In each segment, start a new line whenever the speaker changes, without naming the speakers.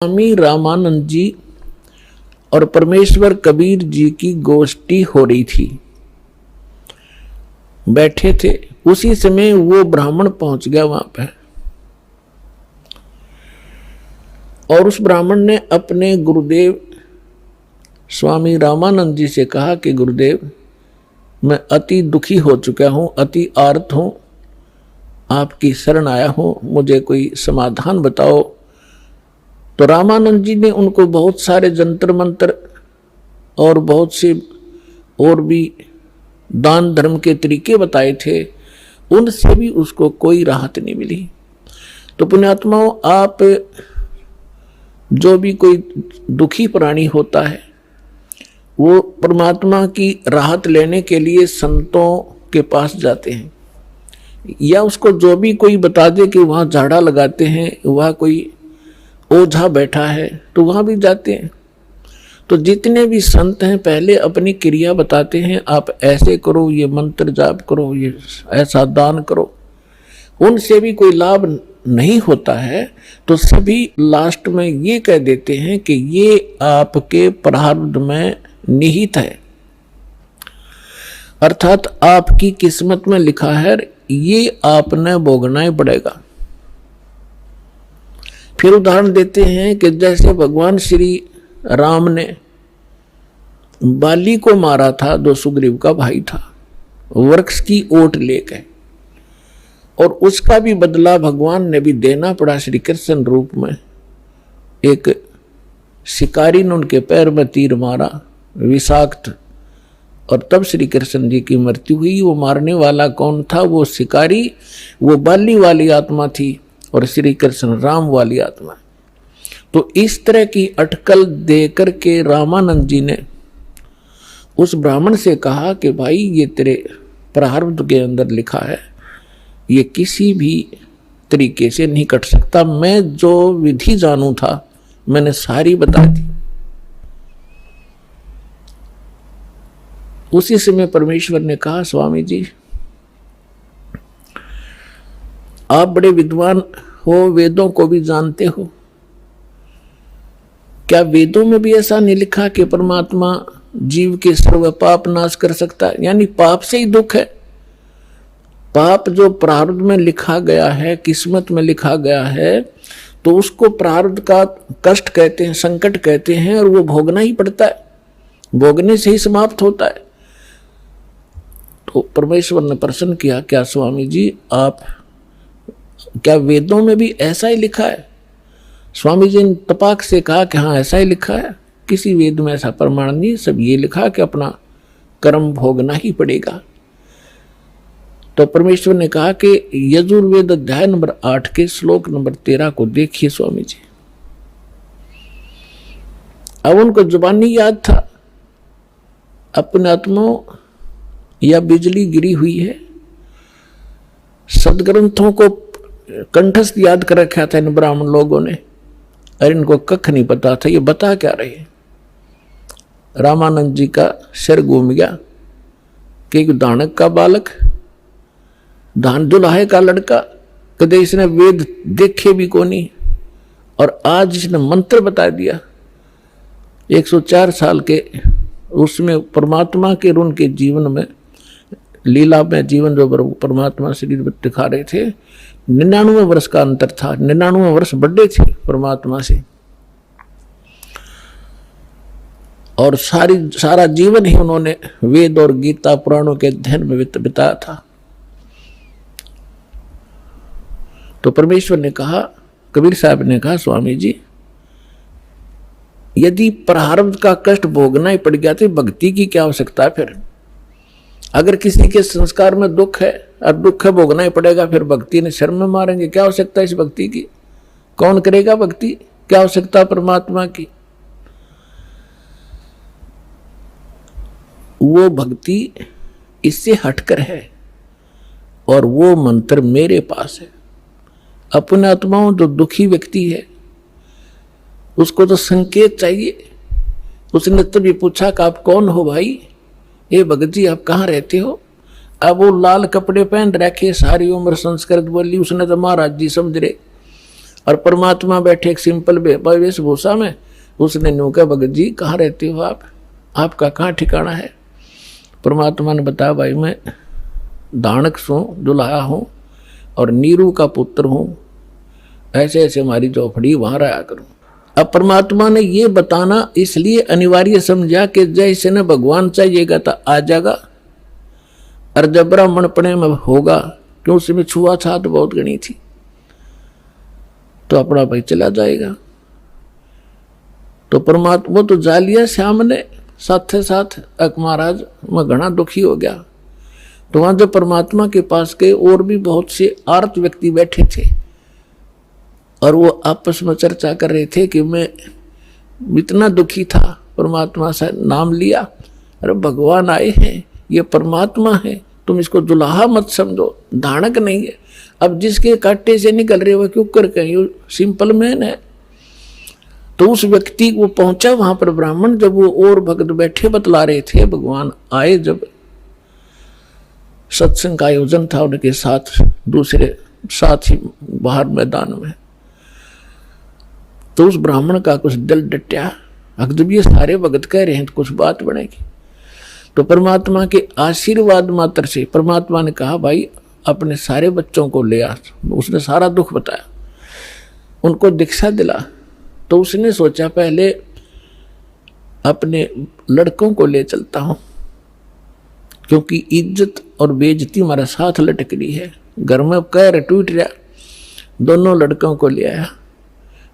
स्वामी रामानंद जी और परमेश्वर कबीर जी की गोष्ठी हो रही थी। बैठे थे, उसी समय वो ब्राह्मण पहुंच गया वहां पर और उस ब्राह्मण ने अपने गुरुदेव स्वामी रामानंद जी से कहा कि गुरुदेव, मैं अति दुखी हो चुका हूं, अति आर्त हूं, आपकी शरण आया हूं, मुझे कोई समाधान बताओ। तो रामानंद जी ने उनको बहुत सारे जंतर मंत्र और बहुत से और भी दान धर्म के तरीके बताए थे, उनसे भी उसको कोई राहत नहीं मिली। तो पुण्यात्माओं, आप जो भी कोई दुखी प्राणी होता है वो परमात्मा की राहत लेने के लिए संतों के पास जाते हैं, या उसको जो भी कोई बता दे कि वहाँ झाड़ा लगाते हैं, वहाँ कोई ओझा बैठा है, तो वहाँ भी जाते हैं। तो जितने भी संत हैं पहले अपनी क्रिया बताते हैं, आप ऐसे करो, ये मंत्र जाप करो, ये ऐसा दान करो, उनसे भी कोई लाभ नहीं होता है। तो सभी लास्ट में ये कह देते हैं कि ये आपके प्रारब्ध में निहित है, अर्थात आपकी किस्मत में लिखा है, ये आपने भोगना ही पड़ेगा। फिर उदाहरण देते हैं कि जैसे भगवान श्री राम ने बाली को मारा था, जो सुग्रीव का भाई था, वृक्ष की ओट लेकर, और उसका भी बदला भगवान ने भी देना पड़ा श्री कृष्ण रूप में। एक शिकारी ने उनके पैर में तीर मारा, विषाक्त, और तब श्री कृष्ण जी की मृत्यु हुई। वो मारने वाला कौन था? वो शिकारी, वो बाली वाली आत्मा थी, और श्री कृष्ण राम वाली आत्मा। तो इस तरह की अटकल देकर के रामानंद जी ने उस ब्राह्मण से कहा कि भाई, ये तेरे प्रारब्ध के अंदर लिखा है, ये किसी भी तरीके से नहीं कट सकता। मैं जो विधि जानू था मैंने सारी बता दी। उसी समय परमेश्वर ने कहा, स्वामी जी आप बड़े विद्वान हो, वेदों को भी जानते हो, क्या वेदों में भी ऐसा नहीं लिखा कि परमात्मा जीव के सर्व पाप नाश कर सकता है? यानी पाप से ही दुख है। पाप जो प्रारब्ध में लिखा गया है, किस्मत में लिखा गया है, तो उसको प्रारब्ध का कष्ट कहते हैं, संकट कहते हैं, और वो भोगना ही पड़ता है, भोगने से ही समाप्त होता है। तो परमेश्वर ने प्रश्न किया, क्या स्वामी जी आप, क्या वेदों में भी ऐसा ही लिखा है? स्वामी जी ने तपाक से कहा कि हाँ ऐसा ही लिखा है, किसी वेद में ऐसा प्रमाण नहीं, सब ये लिखा कि अपना कर्म भोगना ही पड़ेगा। तो परमेश्वर ने कहा कि यजुर्वेद अध्याय नंबर 8 के श्लोक नंबर 13 को देखिए स्वामी जी। अब उनको जुबानी याद था, अपने आत्माओं या बिजली गिरी हुई है, सदग्रंथों को कंठस्थ याद कर रखा था इन ब्राह्मण लोगों ने, और इनको कख नहीं पता था ये बता क्या रहे। रामानंद जी का सिर घूम गया कि एक दानक का बालक, धान दुलाहे का लड़का, कदे इसने वेद देखे भी को नहीं, और आज इसने मंत्र बता दिया। 104 साल के उसमें परमात्मा के उनके जीवन में, लीला में जीवन जो परमात्मा शरीर में दिखा रहे थे, 99 वर्ष का अंतर था, 99 वर्ष बड़े थे परमात्मा से, और सारा जीवन ही उन्होंने वेद और गीता पुराणों के अध्ययन में बिताया था। तो परमेश्वर ने कहा, कबीर साहब ने कहा, स्वामी जी यदि प्रारब्ध का कष्ट भोगना ही पड़ गया तो भक्ति की क्या आवश्यकता है? फिर अगर किसी के संस्कार में दुख है और दुख है भोगना ही पड़ेगा, फिर भक्ति ने शर्म में मारेंगे, क्या आवश्यकता है इस भक्ति की? कौन करेगा भक्ति? क्या आवश्यकता परमात्मा की? वो भक्ति इससे हटकर है, और वो मंत्र मेरे पास है। अपने आत्माओं, जो दुखी व्यक्ति है उसको तो संकेत चाहिए। उसने तभी पूछा कि आप कौन हो भाई? ये भगत जी आप कहाँ रहते हो? अब वो लाल कपड़े पहन रखे, सारी उम्र संस्कृत बोली, उसने तो महाराज जी समझ रहे। और परमात्मा बैठे एक सिंपल वेशभूषा में। उसने न्यू कहा, भगत जी कहाँ रहते हो आप, आपका कहाँ ठिकाना है? परमात्मा ने बताया, भाई मैं दानक सू दुल्हा हूँ और नीरू का पुत्र हूँ, ऐसे ऐसे हमारी झोपड़ी वहाँ रहा करूँ। अब परमात्मा ने ये बताना इसलिए अनिवार्य समझा कि जैसे न भगवान चाहिएगा तो आ जाएगा, और जब ब्राह्मणपणे में होगा, क्यों उसमें छुआछात बहुत गणी थी, तो अपना भाई चला जाएगा। तो परमात्मा वो तो जा लिया श्याम ने साथ साथ। महाराज मैं घना दुखी हो गया। तो वहां जब परमात्मा के पास गए, और भी बहुत से आर्त व्यक्ति बैठे थे, और वो आपस में चर्चा कर रहे थे कि मैं इतना दुखी था। परमात्मा से नाम लिया, अरे भगवान आए हैं, ये परमात्मा है, तुम इसको दुल्हा मत समझो, दानक नहीं है। अब जिसके कांटे से निकल रहे वो क्यों कर कहीं सिंपल मैन है। तो उस व्यक्ति वो पहुंचा वहां पर ब्राह्मण, जब वो और भक्त बैठे बतला रहे थे, भगवान आए, जब सत्संग का आयोजन था उनके साथ दूसरे साथी बाहर मैदान में, तो उस ब्राह्मण का कुछ दिल डटा। जब ये सारे भगत कह रहे हैं तो कुछ बात बनेगी। तो परमात्मा के आशीर्वाद मात्र से परमात्मा ने कहा, भाई अपने सारे बच्चों को ले आ। उसने सारा दुख बताया, उनको दीक्षा दिला। तो उसने सोचा पहले अपने लड़कों को ले चलता हूं, क्योंकि इज्जत और बेइज्जती हमारा साथ लटक रही है। घर में कैर टूट रहा। दोनों लड़कों को ले आया।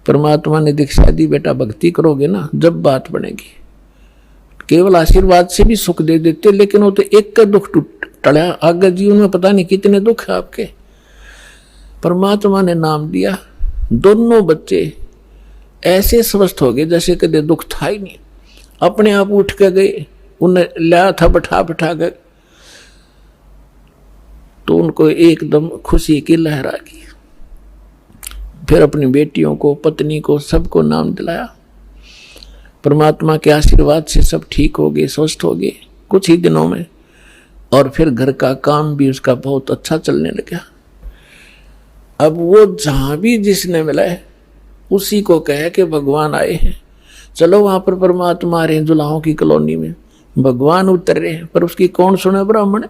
परमात्मा ने दीक्षा दी, बेटा भक्ति करोगे ना जब बात बनेगी। केवल आशीर्वाद से भी सुख दे देते, लेकिन वो तो एक का दुख टला, आगे जीवन में पता नहीं कितने दुख है आपके। परमात्मा ने नाम दिया, दोनों बच्चे ऐसे स्वस्थ हो गए जैसे कदे दुख था ही नहीं। अपने आप उठ के गए, उन्हें लाया था बैठा बैठा कर, तो उनको एकदम खुशी की लहर आ गई। फिर अपनी बेटियों को, पत्नी को, सबको नाम दिलाया। परमात्मा के आशीर्वाद से सब ठीक हो गए, स्वस्थ हो गए कुछ ही दिनों में। और फिर घर का काम भी उसका बहुत अच्छा चलने लगा। अब वो जहां भी जिसने मिला है उसी को कहे कि भगवान आए हैं, चलो वहां पर परमात्मा आ रहे हैं। दुल्हाओं की कॉलोनी में भगवान उतर रहे हैं, पर उसकी कौन सुने? ब्राह्मण।